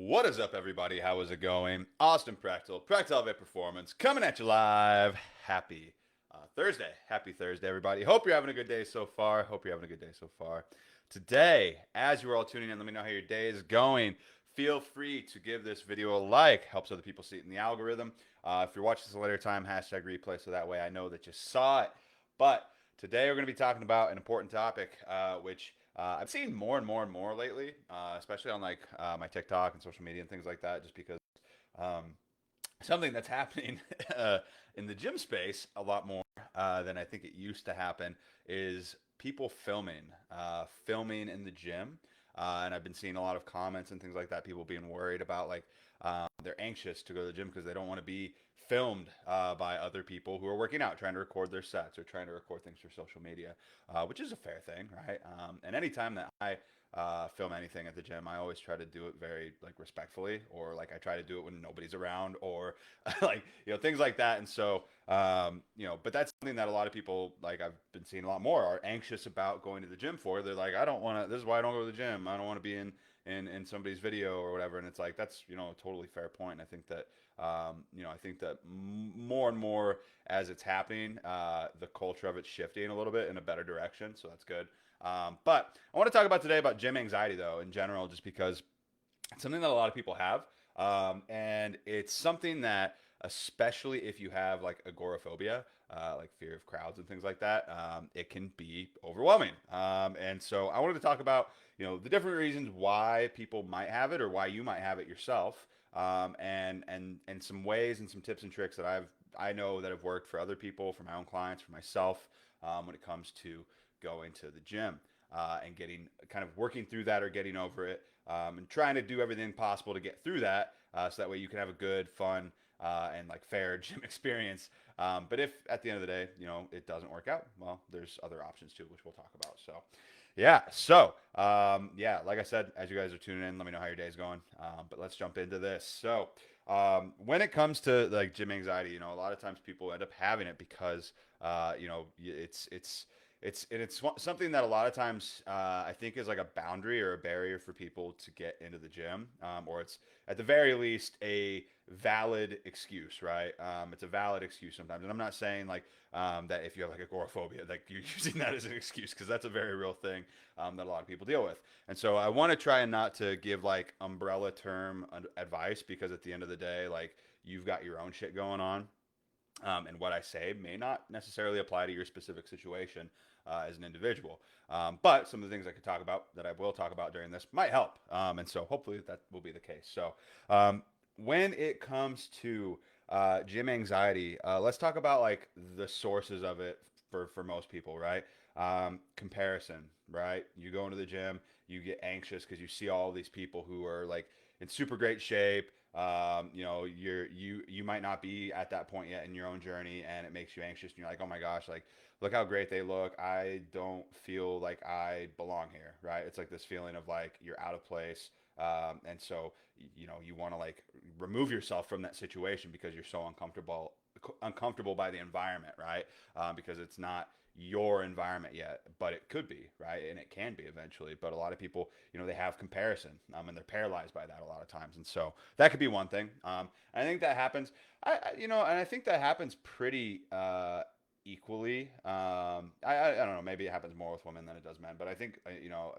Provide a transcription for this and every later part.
What is up, everybody? How is it going? Austin Prechtelevate Performance, coming at you live. Happy Thursday. Happy Thursday, everybody. Hope you're having a good day so far. Today, as you are all tuning in, let me know how your day is going. Feel free to give this video a like. Helps other people see it in the algorithm. If you're watching this at a later time, hashtag replay, so that way I know that you saw it. But today we're going to be talking about an important topic, which I've seen more and more and more lately, especially on like my TikTok and social media and things like that, just because um, something that's happening in the gym space a lot more than I think it used to happen is people filming in the gym. And I've been seeing a lot of comments and things like that. People being worried about like they're anxious to go to the gym because they don't want to be filmed by other people who are working out, trying to record their sets or trying to record things for social media, which is a fair thing, right? And anytime that I film anything at the gym, I always try to do it very like respectfully, or like I try to do it when nobody's around, or like things like that. And so but that's something that a lot of people, like I've been seeing a lot more, are anxious about going to the gym for. They're like, I don't want to. This is why I don't go to the gym. I don't want to be in somebody's video or whatever. And it's like that's a totally fair point. And I think that more and more as it's happening, the culture of it's shifting a little bit in a better direction. So that's good. But I want to talk about today about gym anxiety, though, in general, just because it's something that a lot of people have. And it's something that, especially if you have like agoraphobia, like fear of crowds and things like that, it can be overwhelming. And so I wanted to talk about, the different reasons why people might have it or why you might have it yourself. And some ways and some tips and tricks that I know that have worked for other people, for my own clients, for myself, when it comes to going to the gym and getting kind of working through that or getting over it, and trying to do everything possible to get through that, so that way you can have a good, fun, and like fair gym experience. But if at the end of the day, it doesn't work out, well, there's other options too, which we'll talk about. So, yeah. So, like I said, as you guys are tuning in, let me know how your day's going. But let's jump into this. So, when it comes to like gym anxiety, a lot of times people end up having it because, it's something that a lot of times I think is like a boundary or a barrier for people to get into the gym, or it's at the very least a valid excuse, right? It's a valid excuse sometimes, and I'm not saying like that if you have like agoraphobia, like you're using that as an excuse, because that's a very real thing that a lot of people deal with. And so I want to try and not to give like umbrella term advice, because at the end of the day, like you've got your own shit going on. And what I say may not necessarily apply to your specific situation as an individual. But some of the things I could talk about, that I will talk about during this, might help. And so hopefully that will be the case. So when it comes to gym anxiety, let's talk about like the sources of it for most people, right? Comparison, right? You go into the gym, you get anxious because you see all these people who are like in super great shape. You might not be at that point yet in your own journey, and it makes you anxious. And you're like, oh my gosh, like look how great they look. I don't feel like I belong here, right? It's like this feeling of like you're out of place. And so you want to like remove yourself from that situation because you're so uncomfortable by the environment, right? Because it's not your environment yet, but it could be, right? And it can be eventually. But a lot of people, they have comparison, and they're paralyzed by that a lot of times. And so that could be one thing. I think that happens. And I think that happens pretty equally. I don't know. Maybe it happens more with women than it does men. But I think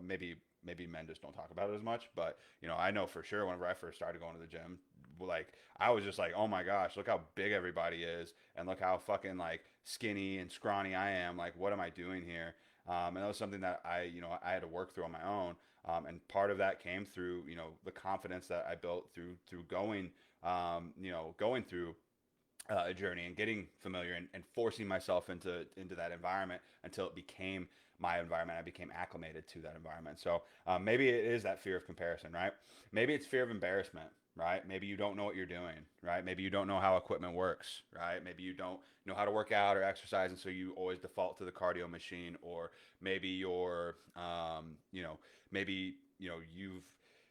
maybe men just don't talk about it as much. But I know for sure whenever I first started going to the gym, like I was just like, oh my gosh, look how big everybody is, and look how fucking like skinny and scrawny I am. Like, what am I doing here? And that was something that I had to work through on my own. And part of that came through, the confidence that I built through going through a journey and getting familiar, and forcing myself into that environment until it became my environment. I became acclimated to that environment. So maybe it is that fear of comparison, right? Maybe it's fear of embarrassment, right? Maybe you don't know what you're doing, right? Maybe you don't know how equipment works, right? Maybe you don't know how to work out or exercise, and so you always default to the cardio machine. Or maybe maybe you've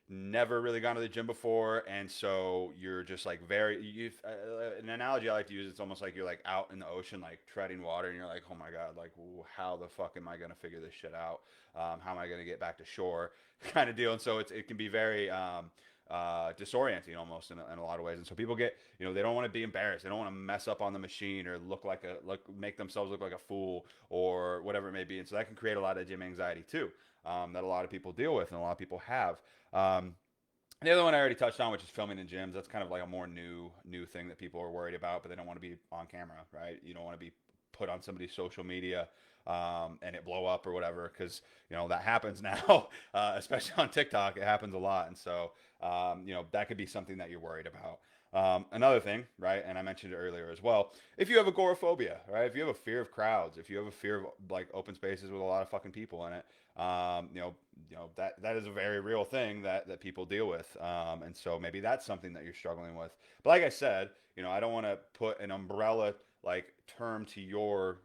never really gone to the gym before, and so you're just like an analogy I like to use, it's almost like you're like out in the ocean, like treading water, and you're like, oh my god, like how the fuck am I gonna figure this shit out? How am I gonna get back to shore? Kind of deal. And so it can be very disorienting almost in a lot of ways. And so people get, they don't want to be embarrassed. They don't want to mess up on the machine or make themselves look like a fool or whatever it may be. And so that can create a lot of gym anxiety too, that a lot of people deal with and a lot of people have. The other one I already touched on, which is filming in gyms. That's kind of like a more new thing that people are worried about, but they don't want to be on camera, right? You don't want to be put on somebody's social media and it blow up or whatever, because that happens now, especially on TikTok. It happens a lot, and so that could be something that you're worried about. Another thing, right, and I mentioned it earlier as well. If you have agoraphobia, right, if you have a fear of crowds, if you have a fear of like open spaces with a lot of fucking people in it, that is a very real thing that people deal with, and so maybe that's something that you're struggling with. But like I said, I don't want to put an umbrella like term to your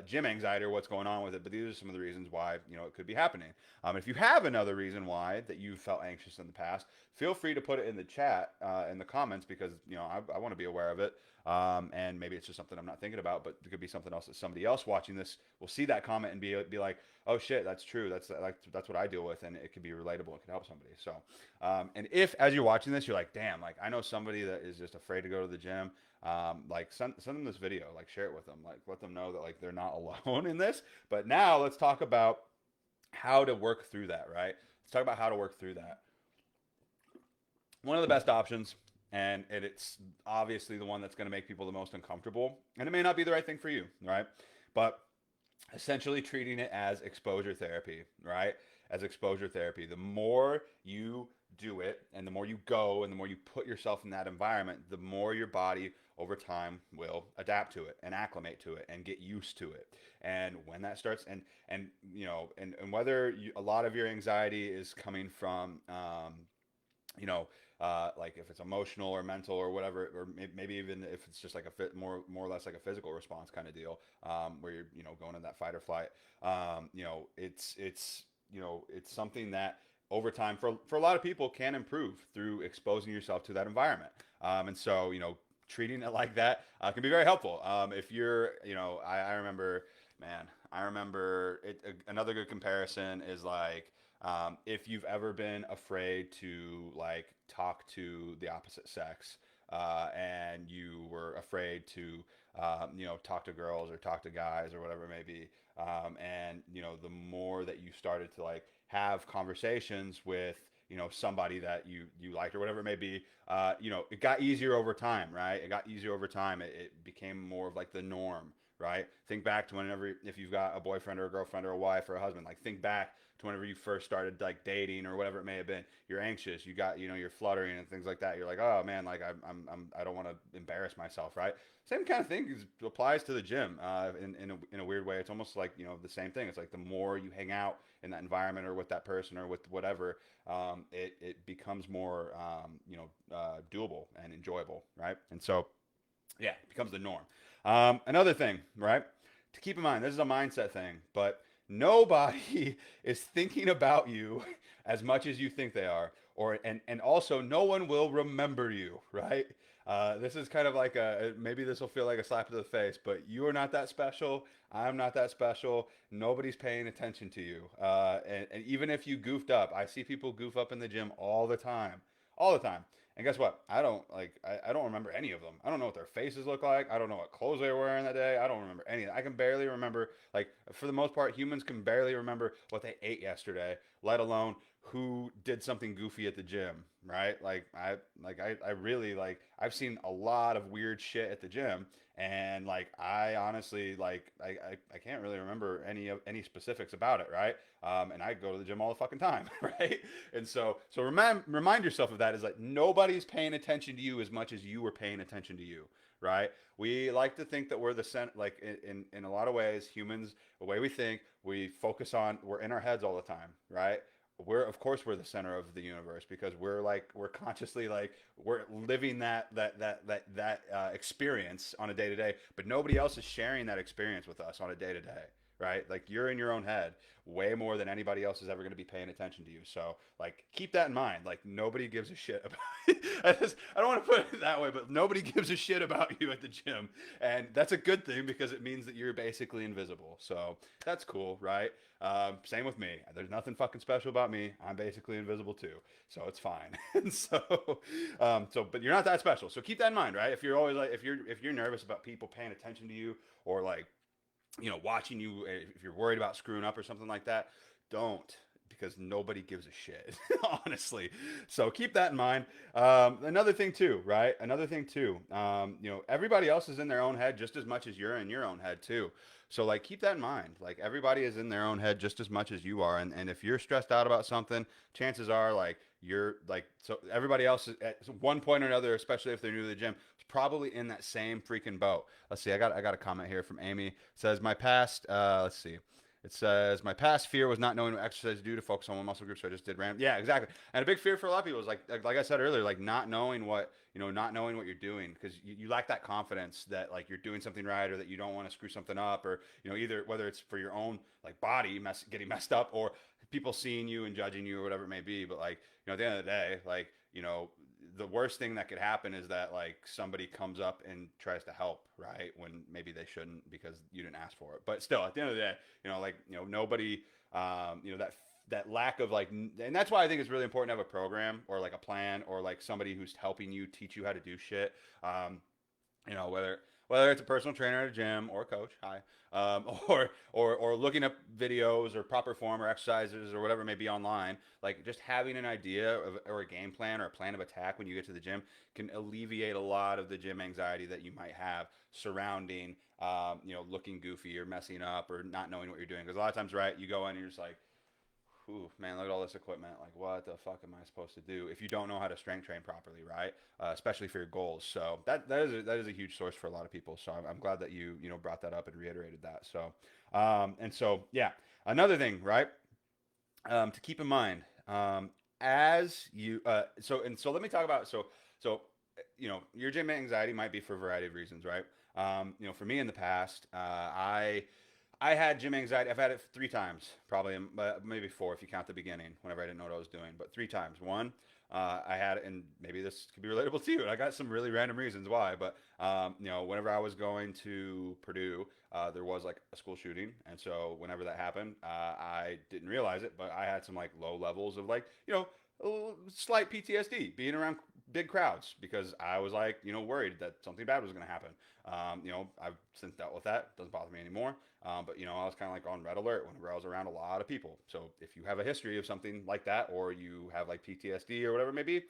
gym anxiety or what's going on with it, but these are some of the reasons why it could be happening. If you have another reason why that you felt anxious in the past, feel free to put it in the chat, in the comments, because I want to be aware of it. And maybe it's just something I'm not thinking about, but it could be something else that somebody else watching this will see that comment and be like, oh shit, that's true. That's what I deal with, and it could be relatable. It could help somebody. So, and if as you're watching this, you're like, damn, like I know somebody that is just afraid to go to the gym. Like send them this video, like share it with them, like let them know that like they're not alone in this. But now let's talk about how to work through that, right? Let's talk about how to work through that. One of the best options, and it's obviously the one that's going to make people the most uncomfortable, and it may not be the right thing for you, right? But essentially treating it as exposure therapy, right? As exposure therapy. The more you do it and the more you go and the more you put yourself in that environment, the more your body over time will adapt to it and acclimate to it and get used to it. And when that starts, and whether a lot of your anxiety is coming from you know, like if it's emotional or mental or whatever, or maybe even if it's just like more or less like a physical response kind of deal, where you're going in that fight or flight. It's something that over time for a lot of people can improve through exposing yourself to that environment. And so treating it like that can be very helpful. If you're, I remember, man, I remember it. Another good comparison is like if you've ever been afraid to like talk to the opposite sex, and you were afraid to talk to girls or talk to guys or whatever it may be, and the more that you started to like have conversations with somebody that you liked or whatever it may be, it got easier over time, right? It got easier over time. It became more of like the norm, right? Think back to whenever, if you've got a boyfriend or a girlfriend or a wife or a husband, like think back to whenever you first started like dating or whatever it may have been. You're anxious, you got you're fluttering and things like that. You're like, oh man, like I don't want to embarrass myself, right? Same kind of thing applies to the gym, in a weird way. It's almost like the same thing. It's like the more you hang out in that environment or with that person or with whatever, it becomes more doable and enjoyable, right? And so yeah, it becomes the norm. Another thing, right, to keep in mind, this is a mindset thing, but nobody is thinking about you as much as you think they are, and also no one will remember you, right? This is kind of like maybe this will feel like a slap to the face, but you are not that special. I'm not that special. Nobody's paying attention to you. And even if you goofed up, I see people goof up in the gym all the time. And guess what? I don't remember any of them. I don't know what their faces look like. I don't know what clothes they were wearing that day. I don't remember any. I can barely remember, like for the most part, humans can barely remember what they ate yesterday, let alone who did something goofy at the gym, right? I really like I've seen a lot of weird shit at the gym, and like I honestly I can't really remember any specifics about it, right? And I go to the gym all the fucking time, right? And so remind yourself of that, is like nobody's paying attention to you as much as you were paying attention to you, right? We like to think that we're the center, like in a lot of ways, humans, the way we think, we're in our heads all the time, right? Of course we're the center of the universe, because we're consciously like we're living that experience on a day to day, but nobody else is sharing that experience with us on a day to day, right? Like you're in your own head way more than anybody else is ever going to be paying attention to you. So like keep that in mind. Like nobody gives a shit about I don't want to put it that way, but nobody gives a shit about you at the gym. And that's a good thing because it means that you're basically invisible. So that's cool, right? Same with me. There's nothing fucking special about me. I'm basically invisible too, so it's fine. And but you're not that special. So keep that in mind, right? If you're always like, if you're nervous about people paying attention to you or like watching you, if you're worried about screwing up or something like that, don't, because nobody gives a shit, honestly. So keep that in mind. Another thing too, right? Another thing too, everybody else is in their own head just as much as you're in your own head too. So like keep that in mind. Like everybody is in their own head just as much as you are. And if you're stressed out about something, chances are like you're like so everybody else is at one point or another, especially if they're new to the gym, is probably in that same freaking boat. Let's see. I got a comment here from Amy. It says my past. Let's see. It says my past fear was not knowing what exercise to do to focus on one muscle group, so I just did random. Yeah, exactly. And a big fear for a lot of people is like I said earlier, like not knowing what not knowing what you're doing because you lack that confidence that like you're doing something right or that you don't want to screw something up or either whether it's for your own like body getting messed up or people seeing you and judging you or whatever it may be. But like at the end of the day, like the worst thing that could happen is that like somebody comes up and tries to help, right? When maybe they shouldn't because you didn't ask for it. But still, at the end of the day, nobody, that lack of like, and that's why I think it's really important to have a program or like a plan or like somebody who's helping you teach you how to do shit. Whether it's a personal trainer at a gym or a coach, hi, or looking up videos or proper form or exercises or whatever it may be online, like just having an idea of or a game plan or a plan of attack when you get to the gym can alleviate a lot of the gym anxiety that you might have surrounding, looking goofy or messing up or not knowing what you're doing. Because a lot of times, right, you go in and you're just like, ooh, man, look at all this equipment. Like, what the fuck am I supposed to do if you don't know how to strength train properly, right? Especially for your goals. So that is a huge source for a lot of people. So I'm glad that you brought that up and reiterated that. So yeah, another thing, right? To keep in mind, as you so let me talk about your gym anxiety might be for a variety of reasons, right? For me in the past, I had gym anxiety. I've had it 3 times, probably maybe 4 if you count the beginning, whenever I didn't know what I was doing. But 3 times. One, I had it, and maybe this could be relatable to you. And I got some really random reasons why. But whenever I was going to Purdue, there was like a school shooting, and so whenever that happened, I didn't realize it, but I had some like low levels of like slight PTSD being around big crowds because I was like worried that something bad was going to happen. I've since dealt with that. It doesn't bother me anymore. But I was kind of like on red alert whenever I was around a lot of people. So if you have a history of something like that, or you have like PTSD or whatever it may be,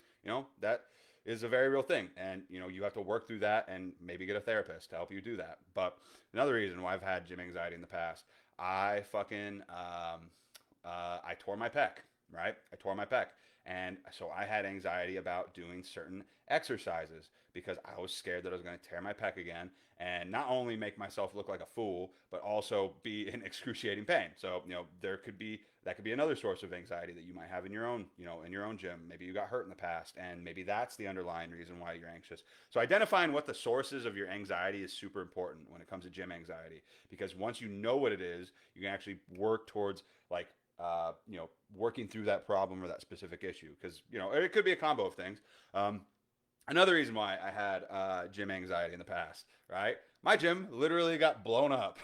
that is a very real thing, and you have to work through that and maybe get a therapist to help you do that. But another reason why I've had gym anxiety in the past, I fucking I tore my pec, right? I tore my pec. And so I had anxiety about doing certain exercises because I was scared that I was going to tear my pec again and not only make myself look like a fool, but also be in excruciating pain. So, that could be another source of anxiety that you might have in your own, in your own gym. Maybe you got hurt in the past and maybe that's the underlying reason why you're anxious. So identifying what the sources of your anxiety is super important when it comes to gym anxiety, because once you know what it is, you can actually work towards like working through that problem or that specific issue. Because it could be a combo of things. Another reason why I had gym anxiety in the past, right? My gym literally got blown up.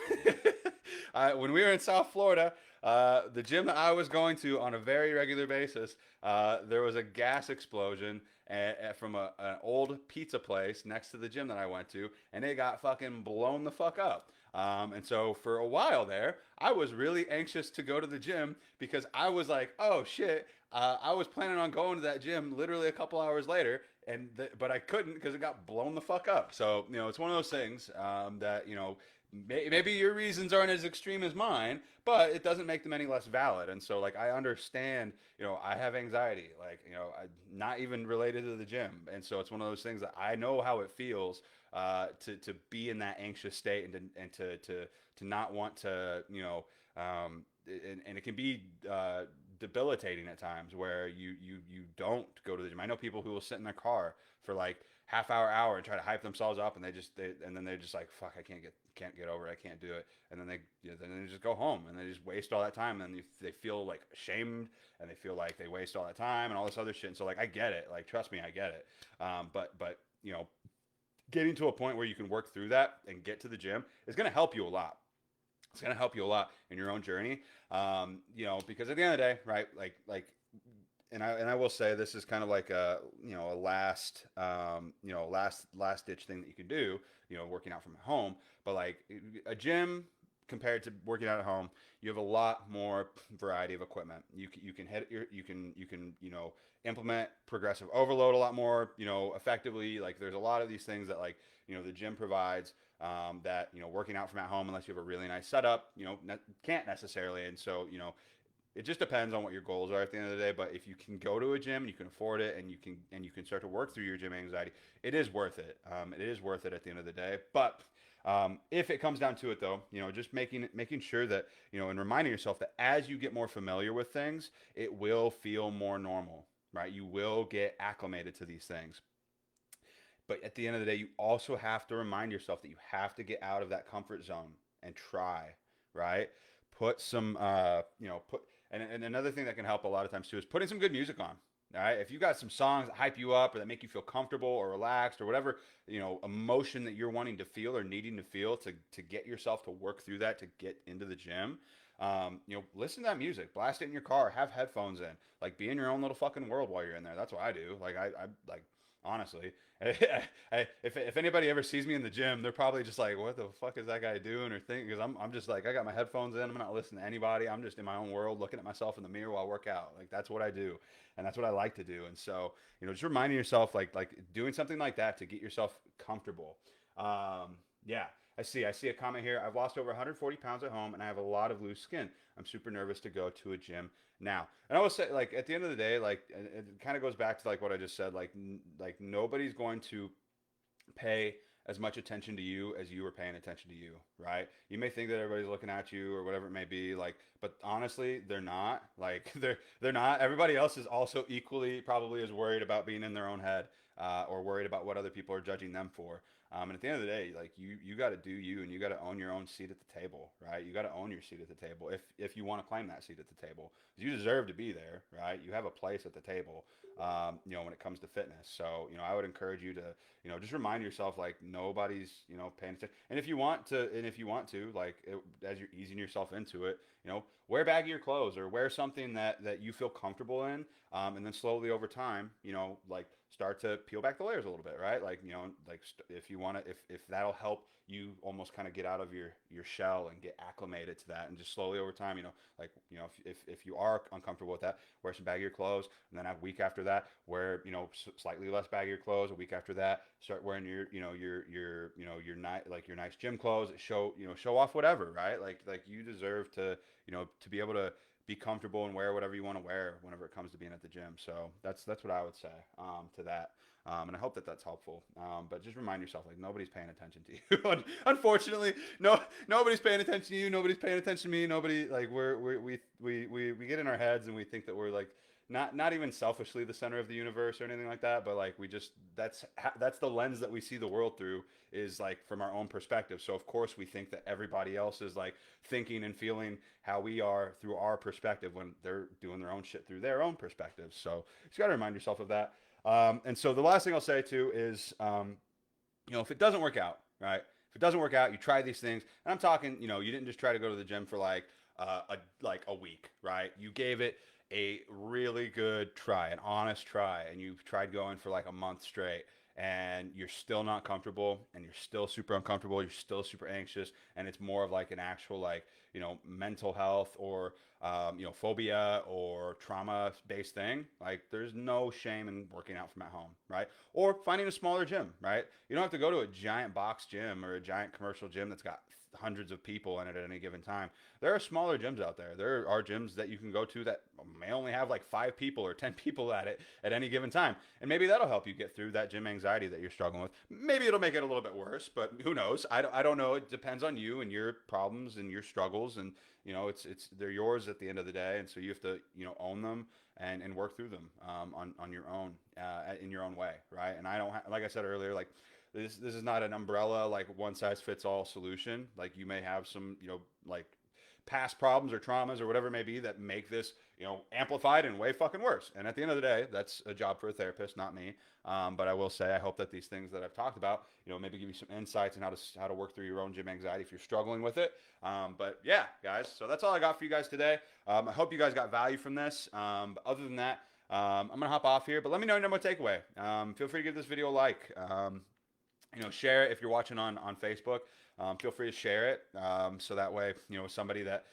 When we were in South Florida, the gym that I was going to on a very regular basis, there was a gas explosion from an old pizza place next to the gym that I went to, and it got fucking blown the fuck up. And so for a while there, I was really anxious to go to the gym because I was like, oh shit, I was planning on going to that gym literally a couple hours later, but I couldn't because it got blown the fuck up. So it's one of those things that maybe your reasons aren't as extreme as mine, but it doesn't make them any less valid. And so like I understand, I have anxiety, like not even related to the gym, and so it's one of those things that I know how it feels to be in that anxious state and to not want to and it can be debilitating at times where you don't go to the gym. I know people who will sit in their car for like half hour and try to hype themselves up, and and then they're just like, fuck, I can't get over it, I can't do it, and then then they just go home and they just waste all that time, and then they feel like ashamed, and they feel like they waste all that time and all this other shit. And so like I get it, like trust me, I get it. But getting to a point where you can work through that and get to the gym is going to help you a lot. It's going to help you a lot in your own journey. Because at the end of the day, right? And I will say this is kind of like a last ditch thing that you can do, working out from home. But like a gym compared to working out at home, you have a lot more variety of equipment. You can hit your you can implement progressive overload a lot more effectively. Like there's a lot of these things that like the gym provides, that working out from at home, unless you have a really nice setup, can't necessarily. And so it just depends on what your goals are at the end of the day. But if you can go to a gym and you can afford it, and you can start to work through your gym anxiety, it is worth it. It is worth it at the end of the day. But if it comes down to it, though, just making sure that and reminding yourself that as you get more familiar with things, it will feel more normal, right? You will get acclimated to these things. But at the end of the day, you also have to remind yourself that you have to get out of that comfort zone and try, right? Put some, put and another thing that can help a lot of times too is putting some good music on. All right, if you got some songs that hype you up or that make you feel comfortable or relaxed or whatever emotion that you're wanting to feel or needing to feel to get yourself to work through that, to get into the gym, listen to that music, blast it in your car, have headphones in, like be in your own little fucking world while you're in there. That's what I do. Like I like honestly, if anybody ever sees me in the gym, they're probably just like, "What the fuck is that guy doing?" or thinking, because I'm just like, I got my headphones in. I'm not listening to anybody. I'm just in my own world, looking at myself in the mirror while I work out. Like that's what I do, and that's what I like to do. And so, just reminding yourself, like doing something like that to get yourself comfortable. Yeah, I see a comment here. I've lost over 140 pounds at home, and I have a lot of loose skin. I'm super nervous to go to a gym now. And I will say, like, at the end of the day, like, it kind of goes back to like what I just said. Like nobody's going to pay as much attention to you as you are paying attention to you, right? You may think that everybody's looking at you or whatever it may be, like, but honestly, they're not. Like, they're not. Everybody else is also equally probably as worried about being in their own head, or worried about what other people are judging them for. And at the end of the day, like you got to do you, and you got to own your own seat at the table, right? You got to own your seat at the table if you want to claim that seat at the table. You deserve to be there, right? You have a place at the table, when it comes to fitness. So, I would encourage you to, just remind yourself like nobody's, paying attention. And if you want to, like as you're easing yourself into it, wear baggier clothes or wear something that you feel comfortable in. And then slowly over time, like start to peel back the layers a little bit, right? Like, if you want to, if that'll help you almost kind of get out of your shell and get acclimated to that, and just slowly over time, like, if you are uncomfortable with that, wear some baggier clothes, and then a week after that, wear, slightly less baggier clothes. A week after that, start wearing your nice gym clothes that show off whatever, right? Like you deserve to be able to be comfortable and wear whatever you want to wear whenever it comes to being at the gym. So that's what I would say, to that. And I hope that that's helpful. But just remind yourself, like nobody's paying attention to you. Unfortunately, nobody's paying attention to you. Nobody's paying attention to me. Nobody, like we get in our heads and we think that we're like not even selfishly the center of the universe or anything like that. But like we just that's the lens that we see the world through, is like from our own perspective. So of course we think that everybody else is like thinking and feeling how we are through our perspective when they're doing their own shit through their own perspective. So you just got to remind yourself of that. And so the last thing I'll say too is, if it doesn't work out, right? If it doesn't work out, you try these things, and I'm talking, you didn't just try to go to the gym for like a week, right? You gave it a really good try, an honest try, and you've tried going for like a month straight, and you're still not comfortable, and you're still super uncomfortable, you're still super anxious, and it's more of like an actual like mental health or phobia or trauma based thing. Like there's no shame in working out from at home, right? Or finding a smaller gym, right? You don't have to go to a giant box gym or a giant commercial gym that's got hundreds of people in it at any given time. There are smaller gyms out there. There are gyms that you can go to that may only have like 5 people or 10 people at it at any given time. And maybe that'll help you get through that gym anxiety that you're struggling with. Maybe it'll make it a little bit worse, but who knows? I don't know. It depends on you and your problems and your struggles. And, they're yours at the end of the day. And so you have to, own them and work through them on your own, in your own way. Right. And I don't, like I said earlier, like, this is not an umbrella, like one size fits all solution. Like you may have some, like past problems or traumas or whatever it may be that make this, amplified and way fucking worse. And at the end of the day, that's a job for a therapist, not me. But I will say, I hope that these things that I've talked about, maybe give you some insights on how to work through your own gym anxiety if you're struggling with it. But yeah, guys, so that's all I got for you guys today. I hope you guys got value from this. But other than that, I'm gonna hop off here. But let me know your number one takeaway. Feel free to give this video a like. Share it if you're watching on Facebook. Feel free to share it so that way, somebody that,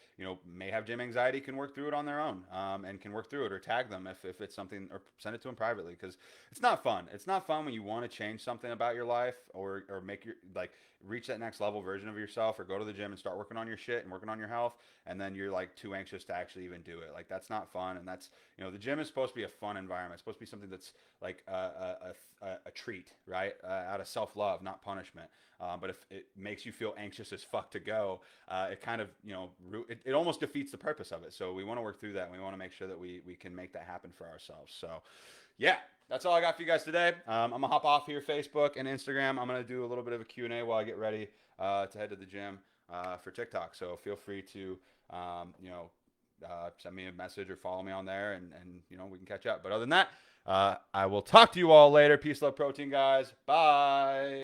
may have gym anxiety can work through it on their own and can work through it, or tag them if it's something, or send it to them privately, because it's not fun. It's not fun when you want to change something about your life or make your, like, reach that next level version of yourself, or go to the gym and start working on your shit and working on your health, and then you're like too anxious to actually even do it. Like, that's not fun. And that's, the gym is supposed to be a fun environment. It's supposed to be something that's like a treat, right? Out of self-love, not punishment. But if it makes you feel anxious as fuck to go, it kind of, it almost defeats the purpose of it. So we want to work through that, and we want to make sure that we can make that happen for ourselves. So yeah, that's all I got for you guys today. I'm going to hop off here, Facebook and Instagram. I'm going to do a little bit of a Q&A while I get ready to head to the gym for TikTok. So feel free to, send me a message or follow me on there, and we can catch up. But other than that, I will talk to you all later. Peace, love, protein, guys. Bye.